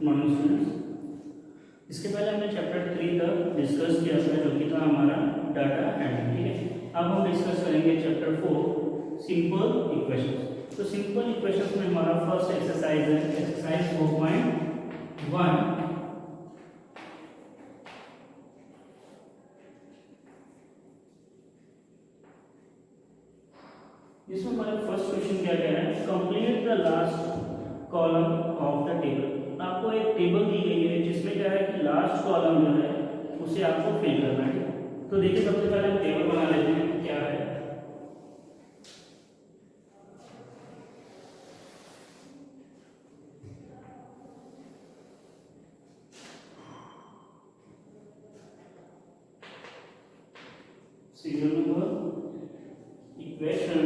Morning students, इसके पहले हमने चैप्टर 3 तक डिस्कस किया था जो कि था हमारा डाटा हैंडलिंग। ठीक है, अब हम डिस्कस करेंगे चैप्टर 4 सिंपल इक्वेशंस। तो सिंपल इक्वेशंस में हमारा फर्स्ट एक्सरसाइज है एक्सरसाइज 4.1। इसमें हमारा फर्स्ट क्वेश्चन क्या कह रहा है, complete the last column of the table. आपको एक टेबल दी गई है जिसमें क्या है कि लास्ट कॉलम जो है उसे आपको फिल करना है। तो देखिए सबसे पहले हम टेबल बना लेते हैं, क्या है serial number equation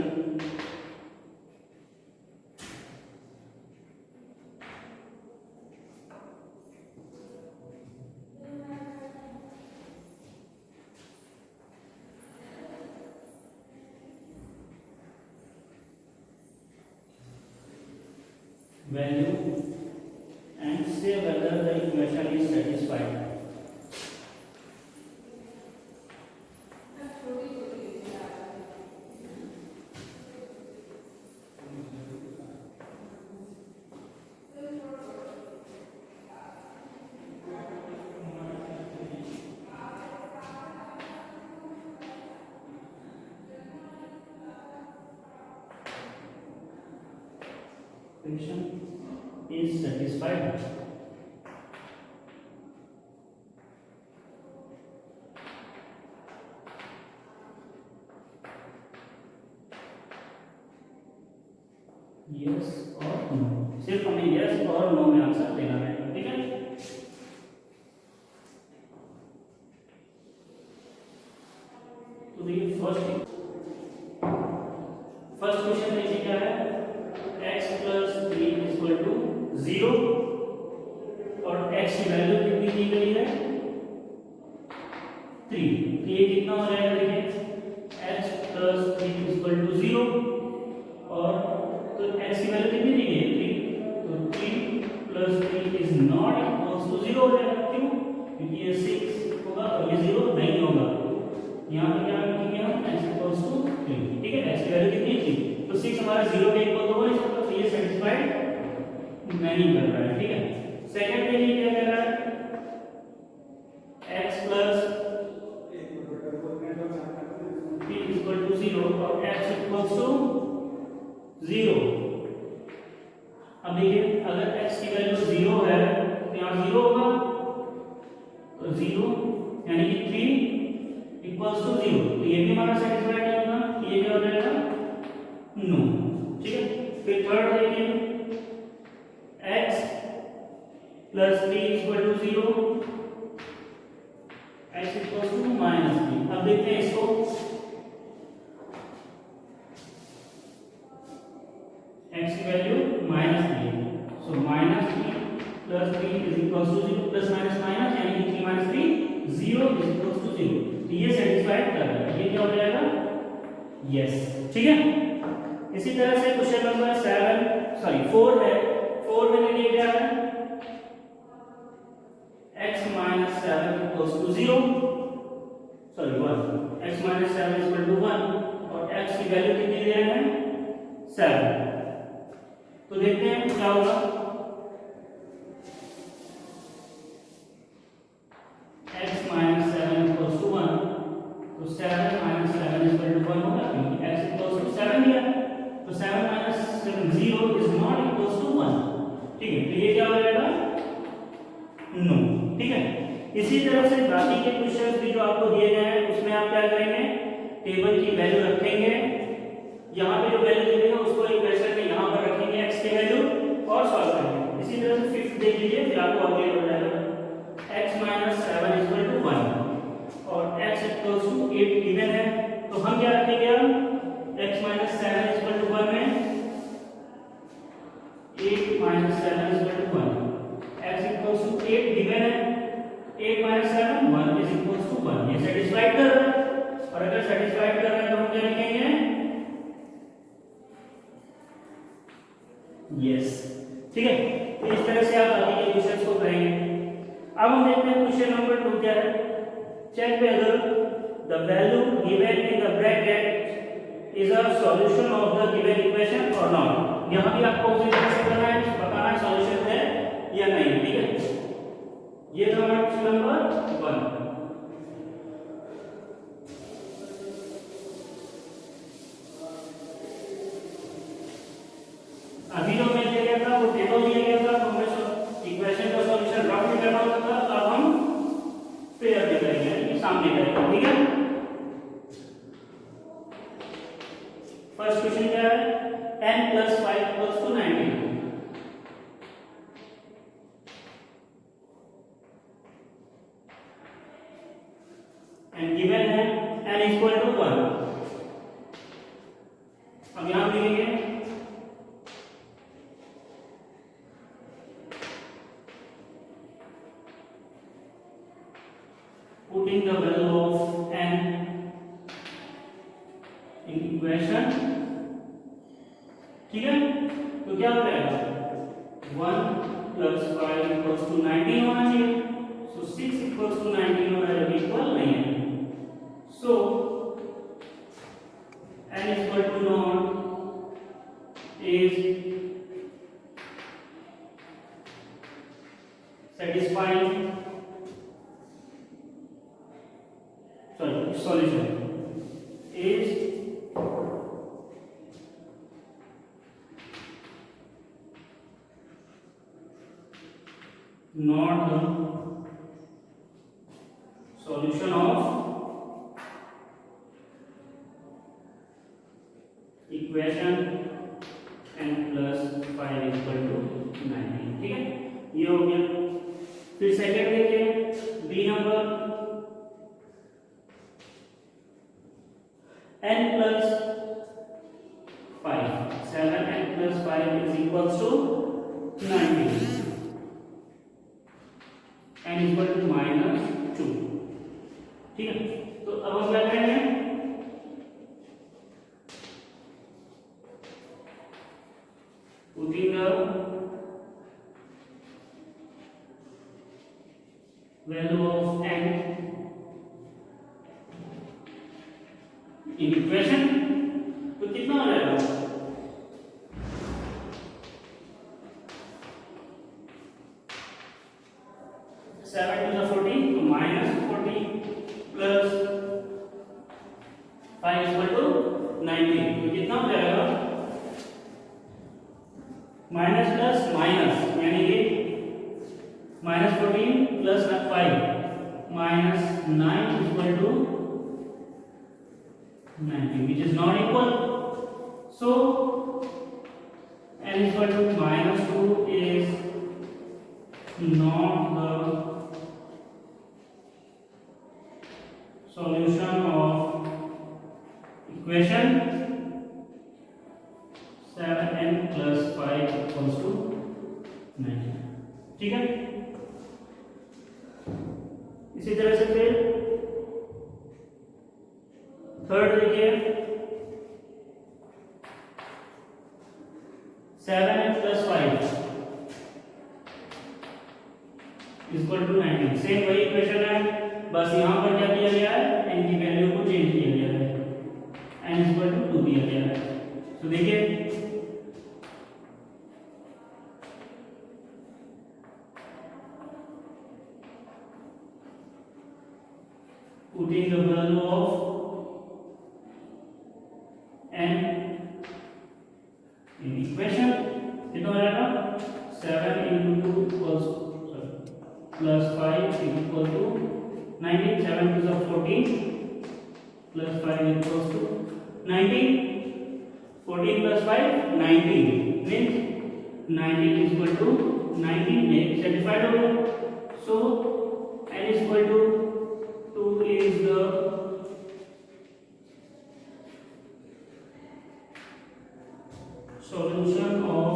value and say whether the equation is satisfied. Equation is satisfied. Yes और नो, सिर्फ हमें यस और नो में आंसर देना है। ठीक है, तो देखिए फर्स्ट क्वेश्चन देखिए क्या है, x प्लस 3 इक्वल टू 0 और x की वैल्यू कितनी दी गई है 3। तो ये कितना हो जाएगा, देखिए x प्लस 3 इक्वल टू 0 और तो x की वैल्यू कितनी दी गई है 3। तो 3 plus 3 is not equals to 0 हो जाएगा। क्यों? क्योंकि ये 6 होगा और ये 0 नहीं होगा। यहाँ पे क्या लिखेंगे हम x इक्वल्स टू 3। ठीक है, x की वैल्यू कितनी है 3, तो 6 हमारा 0 के इक्वल होगा, इसका मतलब ये सेटिस्फाइड नहीं कर रहा है। ठीक है, सेकंड के लिए क्या कह रहा है, x प्लस 3 इक्वल टू 0 और x इक्वल्स टू 0। अब देखिए अगर x की वैल्यू 0 है तो यहाँ 0 होगा, तो 0 यानी कि 3 इक्वल्स टू 0, तो ये भी हमारा सेटिस्फाइड नहीं होगा, ये क्या हो जाएगा नो। ठीक है, फिर थर्ड देखिए x plus 3 equal to 0, x equals to -3। अब देखते हैं इसको, x की value -3, so -3 plus 3 is equals to 0, plus minus minus यानी कि 3 - 3 0 इज इक्वल्स टू 0। तो ये सेटिस्फाइड कर रहा है, ये क्या हो जाएगा यस। ठीक है, इसी तरह से क्वेश्चन नंबर 4 है। 4 में देखिए क्या है, x - 7 equals to 0, sorry 1, x - 7 equal to 1 और x की वैल्यू कितनी दे रहे हैं 7। तो देखते हैं क्या होगा, x - 7 इक्वल्स टू 1, तो 7 - 7 इक्वल टू 1 होगा क्योंकि x इक्वल्स टू 7 दिया, तो 7 - 7 0 इज नॉट इक्वल्स टू 1। ठीक है, तो ये क्या हो जाएगा नो। ठीक है, इसी तरह से बाकी के क्वेश्चंस भी जो आपको दिए गए हैं उसमें आप क्या करेंगे, टेबल की वैल्यू रखेंगे, यहाँ पे जो वैल्यू दी गई है उसको इक्वेशन में यहाँ पर रखेंगे x की वैल्यू और सॉल्व करेंगे। इसी तरह से फिफ्थ देख लीजिए, फिर आपको और क्लियर हो जाएगा, x - 7 इक्वल टू 1 और x इक्वल्स टू 8 गिवन है, तो हम क्या रखेंगे, हम x - 7 इक्वल टू 1 में 8 - 7 equal to 1, x equals to 8 given है, 8 - 7 1 इज इक्वल्स टू 1। ये सेटिस्फाइड कर रहा है, और अगर सेटिस्फाइड कर रहा है तो हम क्या लिखेंगे यस। ठीक है, तो इस तरह से आप बाकी के क्वेश्चंस को करेंगे। अब हम देखते हैं क्वेश्चन नंबर 2 क्या है। Check whether the value given in the bracket is a solution of the given equation or not. यहां भी आपको उसी तरह से करना है, बताना है सॉल्यूशन है या नहीं। ठीक है, ये था हमारा क्वेश्चन नंबर 1। अभी जो मैं दिया गया था वो टेबल दिया गया था, तो हमें इक्वेशन का सॉल्यूशन रफ में करना होता था। अब हम पेयर में करेंगे, यानी सामने करेंगे। ठीक है, फर्स्ट क्वेश्चन क्या है, n + 5 = 19 एंड गिवन है n = 1। अब यहां लिखेंगे putting the value of n in equation। ठीक है, तो क्या हो जाएगा, 1 + 5 = 19 होना चाहिए। सो 6 = 19 होना चाहिए, इक्वल नहीं है। सो n = not is satisfying solution is not the solution of equation n + 5 = 19। ठीक है, ये हो गया। फिर सेकंड देखिए, B number n + 5 7n + 5 = 19 n = -2। ठीक है, तो अब हम क्या करेंगे, putting the value of n in equation, तो कितना हो जाएगा, 7 to the 14, तो -40 plus 5 = 19, तो कितना हो जाएगा, माइनस प्लस माइनस, यानी कि -14 + 5 -9 = 19, which is not equal. So n = -2 is not the solution of equation 7n + 5 = 19। ठीक है, इसी तरह से फिर थर्ड देखिए, 7n + 5 = 19। सेम वही इक्वेशन है, बस यहां पर क्या किया गया है, n की वैल्यू को चेंज किया गया है, n = 2 दिया गया है। तो देखिए putting the value of n in equation, कितना हो जाएगा, 7 × 2 + 5 = 19, 7 to the 14 + 5 = 19, 14 + 5 19 means 19 = 19 satisfied हो गया। So n = 2 is the solution of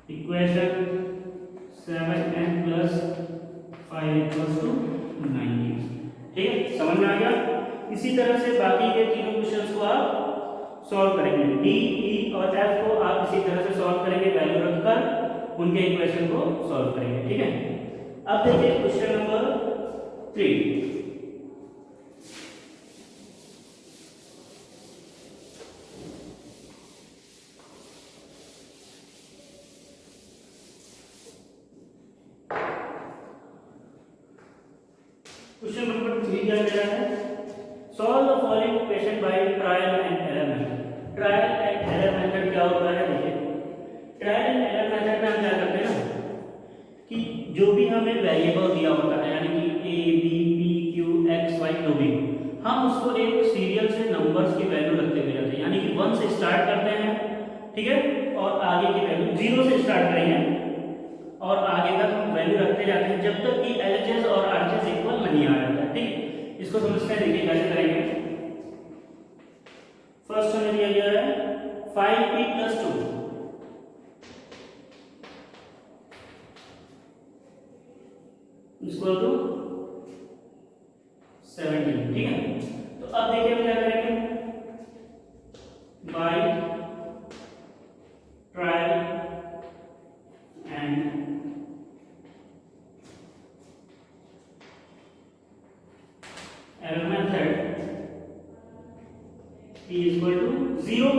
equation 7n + 5 = 19। ठीक है, समझ में आ गया। इसी तरह से बाकी के तीनों क्वेश्चंस को आप सॉल्व करेंगे। डी, ई और एफ को आप इसी तरह से सॉल्व करेंगे, वैल्यू रखकर उनके इक्वेशन को सॉल्व करेंगे, ठीक है। अब देखिए क्वेश्चन नंबर 3। क्वेश्चन नंबर 3 क्या कह रहा है? Solve the following equation by trial and error method. Trial and error method क्या होता है? देखिए ट्रायल एंड एरर मेथड में हम क्या करते हैं ना कि जो भी हमें वेरिएबल दिया होता है, यानी कि A B P Q X Y जो भी, हम उसको एक सीरियल से नंबर्स की वैल्यू रखते हुए जाते हैं, यानी कि 1 से स्टार्ट करते हैं, ठीक है, और आगे की वैल्यू 0 से स्टार्ट करेंगे और आगे तक हम वैल्यू रखते जाते हैं जब तक कि एलएचएस और आरएचएस इक्वल नहीं आ जाता है, ठीक है। इसको समझते हैं, देखिए कैसे करेंगे। फर्स्ट हमें दिया गया है 5p + 2 इक्वल टू 17, ठीक है। तो अब देखिए हम क्या करेंगे, by trial and error method p equal to 0,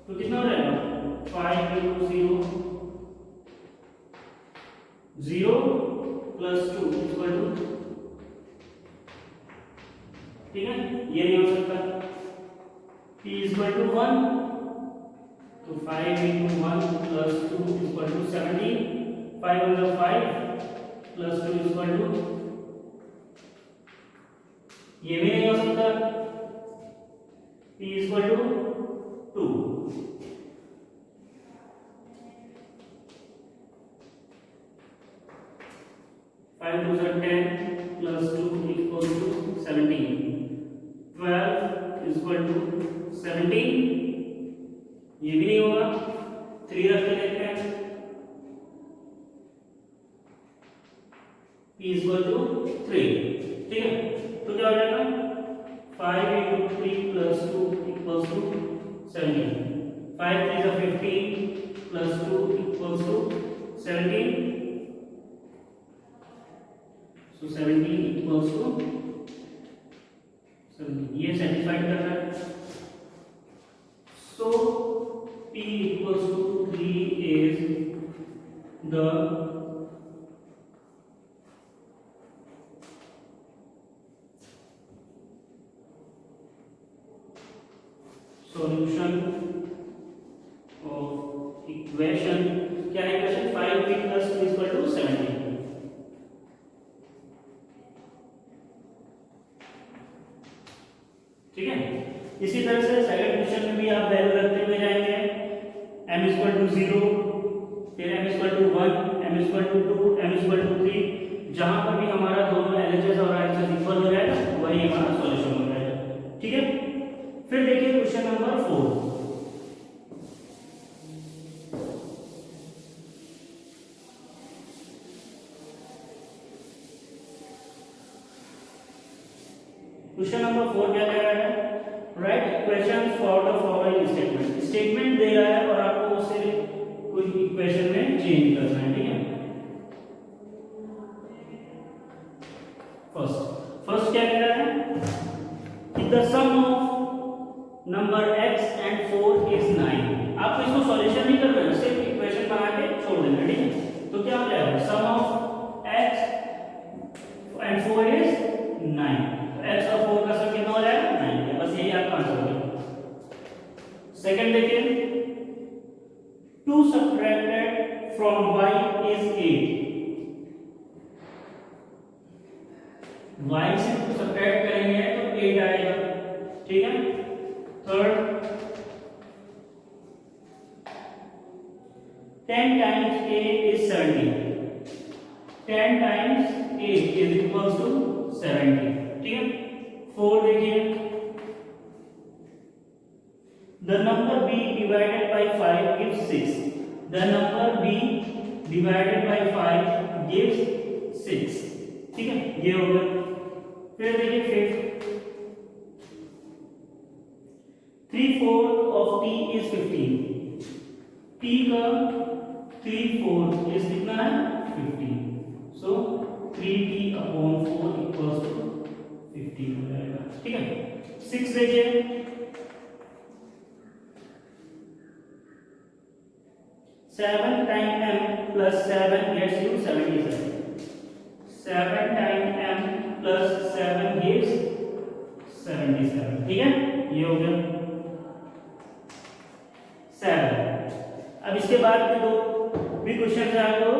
तो कितना हो जाएगा 5 × 0 0 + 2 इक्वल टू, ठीक है, ये नहीं हो सकता। p इक्वल टू 1, तो 5 × 1 + 2 इक्वल टू 17, 5 × 5 + 2 इक्वल टू, ये भी नहीं हो सकता। p equal to 2, 5 × 10 + 2 equal to 17, 12 equal to 17, ये भी नहीं होगा। 3 रख के देखते हैं, p इक्वल टू 3, ठीक है। तो क्या हो जाएगा 5 × 3 + 2 equals to 17, 5 3 = 15 + 2 equals to 17, so 17 equals to 17, ये सेटिस्फाइड कर रहा है। so p equals to 3 is the solution of equation, क्या है इक्वेशन 5p + 2 इक्वल टू 17, ठीक है। इसी तरह से सेकंड क्वेश्चन में भी आप वैल्यू रखते हुए जाएंगे, m इक्वल टू 0, फिर m equal to 1, m equal to 2, m equal to 3, जहां पर भी हमारा दोनों एलएचएस और आरएचएस इक्वल हो जाएगा वही हमारा सॉल्यूशन हो जाएगा, ठीक है। फिर देखिए क्वेश्चन नंबर 4। क्वेश्चन नंबर 4 क्या कह रहा है? Write equation for the following statement. Statement दे रहा है और आपको उसे कोई इक्वेशन में चेंज करना है, ठीक है। फर्स्ट क्या कह रहा है कि the sum of number x and 4 is 9। आपको इसको सॉल्यूशन नहीं करना है, सिर्फ इक्वेशन बना के छोड़ देना, ठीक है। तो क्या हो जाएगा सम ऑफ x एंड 4 इज 9, तो x और 4 का सम कितना हो जाएगा 9, बस यही आपका आंसर होगा। सेकंड देखिए 2 subtracted from y is 8। y से 2 सब्ट्रैक्ट करेंगे तो 8 आएगा, ठीक है। Third 10 times a is 70, 10 times a is equals to 70, ठीक है। 4 देखिए the number b divided by 5 gives 6, the number b divided by 5 gives 6, ठीक है, ये हो गया। फिर देखिए 5 3 3/4 of t is 15, t का 3/4 is कितना है 15, so 3t/4 equals to 15 हो जाएगा, ठीक है। 6 देखिए, 7 times m plus 7 gets you 77, 7 times m plus 7 gives 77, ठीक है, ये हो गया 7। अब इसके बाद के दो भी क्वेश्चन है आपको,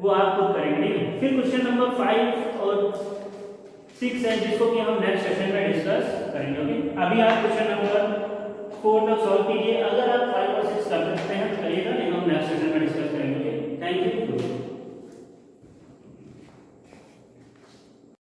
वो आप खुद करेंगे, ठीक है। फिर क्वेश्चन नंबर 5 और 6 है, जिसको कि हम नेक्स्ट सेशन में डिस्कस करेंगे, ओके। अभी आप क्वेश्चन नंबर 4 तक सॉल्व कीजिए, अगर आप 5 और 6 कर सकते हैं तो करिएगा, नहीं हम नेक्स्ट सेशन में डिस्कस करेंगे, ओके। Thank you.